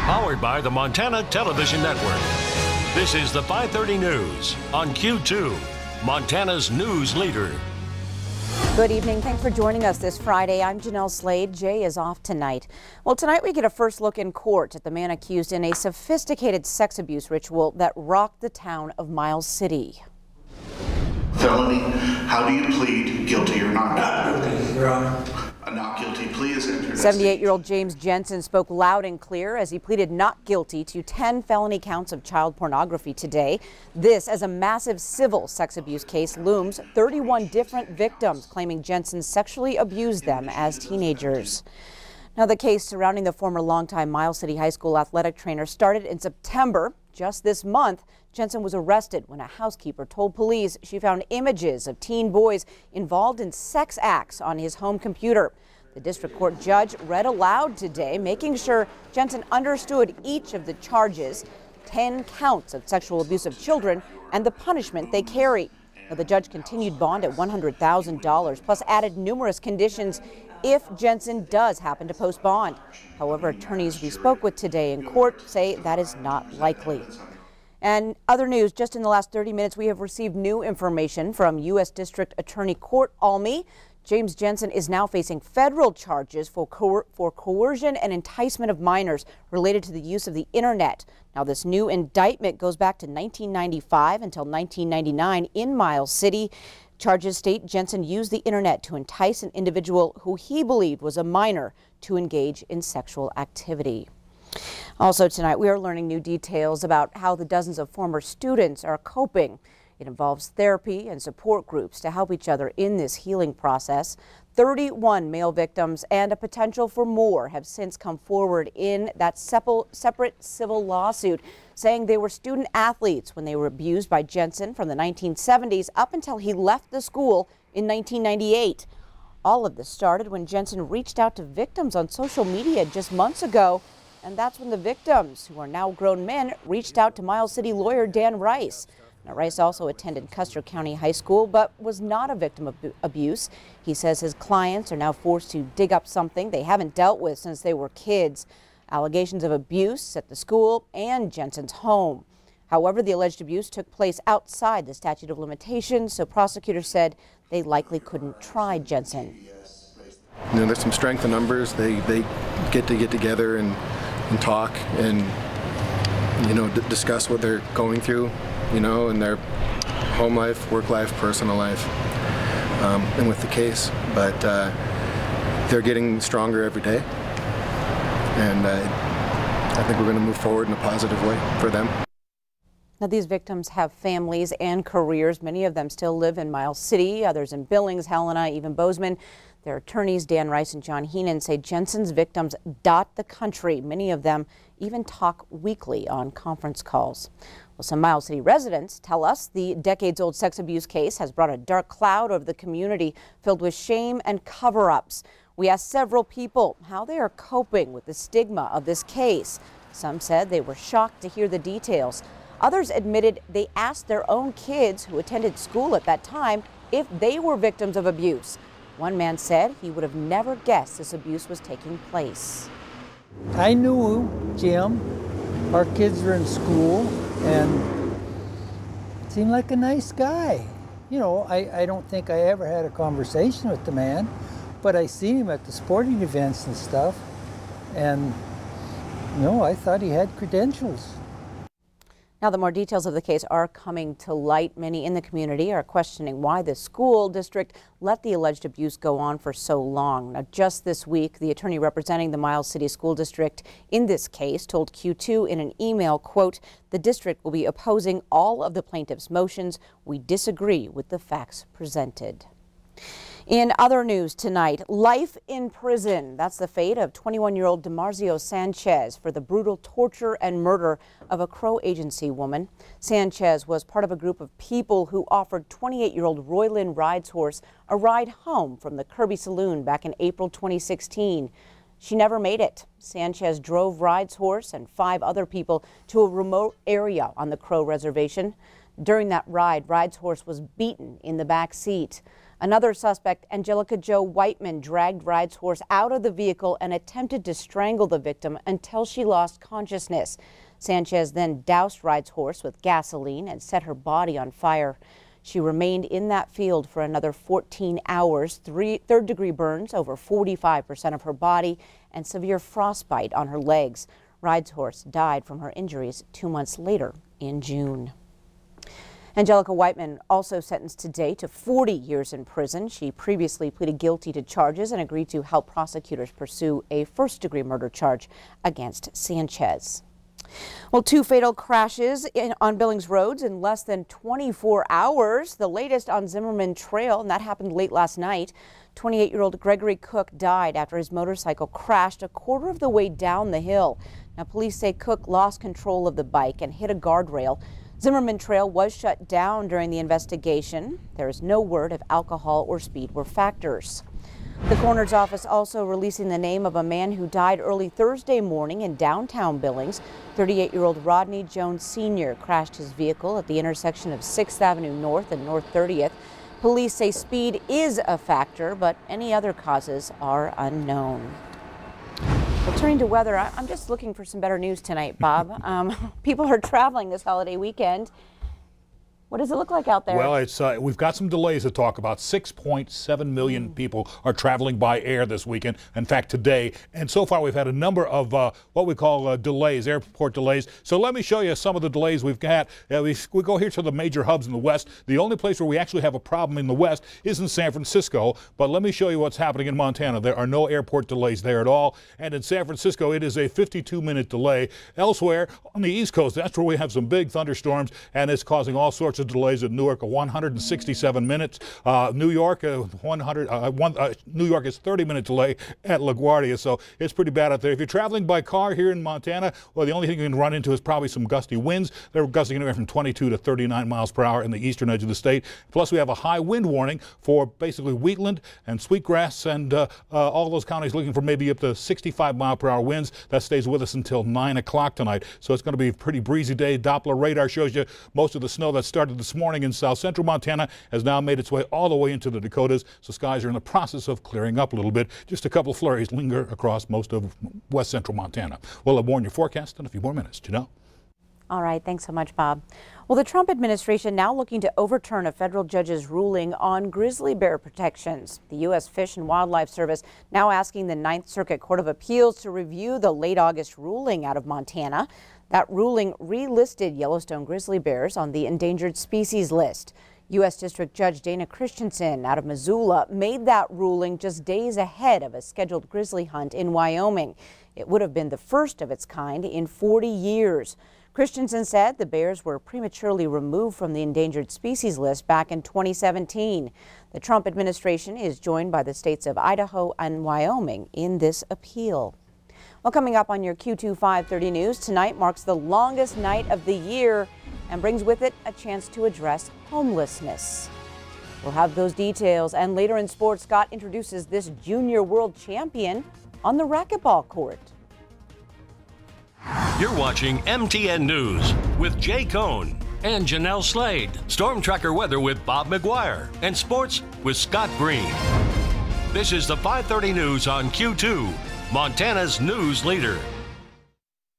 Powered by the Montana Television Network. This is the 5:30 News on Q2, Montana's news leader. Good evening. Thanks for joining us this Friday. I'm Jeanelle Slade. Jay is off tonight. Well, tonight we get a first look in court at the man accused in a sophisticated sex abuse ritual that rocked the town of Miles City. Felony, how do you plead guilty or not? Not guilty, Your Honor. A not guilty plea is entered. 78-year-old James Jensen spoke loud and clear as he pleaded not guilty to 10 felony counts of child pornography today. This as a massive civil sex abuse case looms, 31 different victims claiming Jensen sexually abused them as teenagers. Now, the case surrounding the former longtime Miles City High School athletic trainer started in September. Just this month, Jensen was arrested when a housekeeper told police she found images of teen boys involved in sex acts on his home computer. The district court judge read aloud today, making sure Jensen understood each of the charges, 10 counts of sexual abuse of children, and the punishment they carry. Now, the judge continued bond at $100,000, plus added numerous conditions if Jensen does happen to post bond. However, attorneys we spoke with today in court say that is not likely. And other news, just in the last 30 minutes, we have received new information from U.S. District Attorney Court Almy. James Jensen is now facing federal charges for coercion and enticement of minors related to the use of the internet. Now, this new indictment goes back to 1995 until 1999 in Miles City. Charges state Jensen used the internet to entice an individual who he believed was a minor to engage in sexual activity. Also tonight, we are learning new details about how the dozens of former students are coping. It involves therapy and support groups to help each other in this healing process. 31 male victims and a potential for more have since come forward in that separate civil lawsuit, saying they were student athletes when they were abused by Jensen from the 1970s up until he left the school in 1998. All of this started when Jensen reached out to victims on social media just months ago. And that's when the victims, who are now grown men, reached out to Miles City lawyer Dan Rice. Now, Rice also attended Custer County High School, but was not a victim of abuse. He says his clients are now forced to dig up something they haven't dealt with since they were kids. Allegations of abuse at the school and Jensen's home. However, the alleged abuse took place outside the statute of limitations, so prosecutors said they likely couldn't try Jensen. You know, there's some strength in numbers. They get together and talk and, you know, discuss what they're going through, you know, in their home life, work life, personal life, and with the case. But they're getting stronger every day, and I think we're going to move forward in a positive way for them. Now, these victims have families and careers. Many of them still live in Miles City, others in Billings, Helena, even Bozeman. Their attorneys, Dan Rice and John Heenan, say Jensen's victims dot the country. Many of them even talk weekly on conference calls. Well, some Miles City residents tell us the decades-old sex abuse case has brought a dark cloud over the community filled with shame and cover-ups. We asked several people how they are coping with the stigma of this case. Some said they were shocked to hear the details. Others admitted they asked their own kids who attended school at that time if they were victims of abuse. One man said he would have never guessed this abuse was taking place. I knew Jim. Our kids were in school and seemed like a nice guy. You know, I don't think I ever had a conversation with the man, but I seen him at the sporting events and stuff. And, you know, I thought he had credentials. Now, the more details of the case are coming to light. Many in the community are questioning why the school district let the alleged abuse go on for so long. Now, just this week, the attorney representing the Miles City School District in this case told Q2 in an email, quote, "The district will be opposing all of the plaintiff's motions. We disagree with the facts presented." In other news tonight, life in prison. That's the fate of 21-year-old DeMarzio Sanchez for the brutal torture and murder of a Crow Agency woman. Sanchez was part of a group of people who offered 28-year-old Roylyn Rides Horse a ride home from the Kirby Saloon back in April 2016. She never made it. Sanchez drove Rides Horse and 5 other people to a remote area on the Crow Reservation. During that ride, Rides Horse was beaten in the back seat. Another suspect, Angelica Jo Whiteman, dragged Ride's horse out of the vehicle and attempted to strangle the victim until she lost consciousness. Sanchez then doused Ride's horse with gasoline and set her body on fire. She remained in that field for another 14 hours, third-degree burns over 45% of her body, and severe frostbite on her legs. Ride's horse died from her injuries 2 months later in June. Angelica Whiteman also sentenced today to 40 years in prison. She previously pleaded guilty to charges and agreed to help prosecutors pursue a first-degree murder charge against Sanchez. Well, 2 fatal crashes on Billings roads in less than 24 hours. The latest on Zimmerman Trail, and that happened late last night. 28-year-old Gregory Cook died after his motorcycle crashed a quarter of the way down the hill. Now, police say Cook lost control of the bike and hit a guardrail. Zimmerman Trail was shut down during the investigation. There is no word if alcohol or speed were factors. The coroner's office also releasing the name of a man who died early Thursday morning in downtown Billings. 38-year-old Rodney Jones Sr. crashed his vehicle at the intersection of 6th Avenue North and North 30th. Police say speed is a factor, but any other causes are unknown. Well, turning to weather, I'm just looking for some better news tonight, Bob. People are traveling this holiday weekend. What does it look like out there? Well, it's we've got some delays to talk about. 6.7 million people are traveling by air this weekend. In fact, today. And so far, we've had a number of what we call delays, airport delays. So let me show you some of the delays we've got. We go here to the major hubs in the west. The only place where we actually have a problem in the west is in San Francisco. But let me show you what's happening in Montana. There are no airport delays there at all. And in San Francisco, it is a 52-minute delay. Elsewhere on the East Coast, that's where we have some big thunderstorms, and it's causing all sorts of delays at Newark, 167 minutes. New York, New York is 30-minute delay at LaGuardia, so it's pretty bad out there. If you're traveling by car here in Montana, well, the only thing you can run into is probably some gusty winds. They're gusting anywhere from 22 to 39 miles per hour in the eastern edge of the state. Plus, we have a high wind warning for basically Wheatland and Sweetgrass and all those counties looking for maybe up to 65-mile-per-hour winds. That stays with us until 9 o'clock tonight, so it's going to be a pretty breezy day. Doppler radar shows you most of the snow that started this morning in south central Montana has now made its way all the way into the Dakotas, so skies are in the process of clearing up a little bit. Just a couple flurries linger across most of west central Montana. We'll have more on your forecast in a few more minutes. Jeanelle? All right, thanks so much, Bob. Well, the Trump administration now looking to overturn a federal judge's ruling on grizzly bear protections. The U.S. Fish and Wildlife Service now asking the Ninth Circuit Court of Appeals to review the late August ruling out of Montana. That ruling relisted Yellowstone grizzly bears on the endangered species list. U.S. District Judge Dana Christensen out of Missoula made that ruling just days ahead of a scheduled grizzly hunt in Wyoming. It would have been the first of its kind in 40 years. Christensen said the bears were prematurely removed from the endangered species list back in 2017. The Trump administration is joined by the states of Idaho and Wyoming in this appeal. Well, coming up on your Q2 530 News, tonight marks the longest night of the year and brings with it a chance to address homelessness. We'll have those details, and later in sports, Scott introduces this junior world champion on the racquetball court. You're watching MTN News with Jay Cohn and Jeanelle Slade. Storm Tracker weather with Bob McGuire and sports with Scott Green. This is the 530 News on Q2, Montana's news leader.